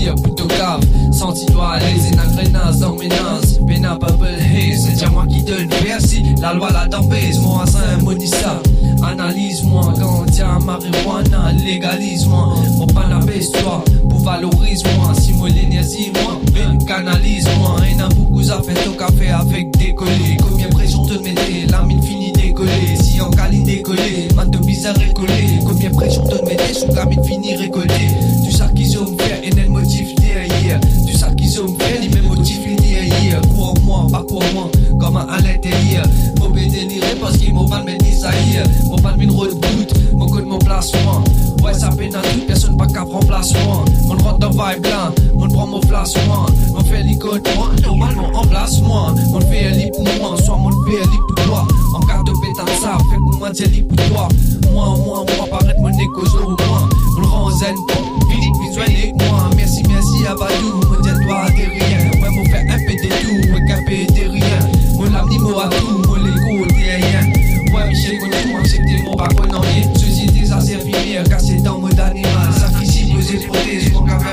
tir, plutôt cave. Senti-toi à l'aise et n'a grenasse dans mes nazes. Pena bubble haze, c'est déjà moi qui donne merci. La loi la tempête, moi c'est un monissa. Analyse-moi, quand tiens marijuana, légalise-moi. Mon panabesse-toi, pour valorise-moi. Si moi l'énergie-moi, canalise-moi. Il y en a beaucoup à faire au café avec des collés. Combien de pression te mettez, la mine finit décollée. Si en caline décollée, man de bizarre récollé. Combien de pression te mettez, sous la mine finit récoltée. Tu sais qu'ils ont fait, et le motif derrière. Tu sais qu'ils ont fait, les mêmes motifs derrière. Cours en moi, pas cours en moi, comme un à l'intérieur. Faut me délirer parce qu'ils m'ont pas de mettre des aïeux. Mon pas de mine reboot, mon code mon placement. Ouais, ça peine à tout, personne pas qu'à remplacement. Mon rentre dans vibe là, mon prend mon placement. Mon fait l'icône, moi, normalement en placement. Mon fait un lit pour moi, soit mon fait un lit pour toi. En cas de pétard, ça fait qu'on m'a dit un lit pour toi. Moi, paraît mon écho sur moi. Mon rend zen, Philippe, visuel et moi. Merci, à Badou, mon dit toi t'es rien. Ouais, mon fait un peu de tout, ouais, qu'un peu de rien. Mon lame ni mot à tout, mon l'écho t'es rien. Ouais, Michel, connais-moi, c'est que t'es mon pas qu'on en est. Société, ça servir, cassé dans mode animal. Sacrifice, poser prothèse, mon café,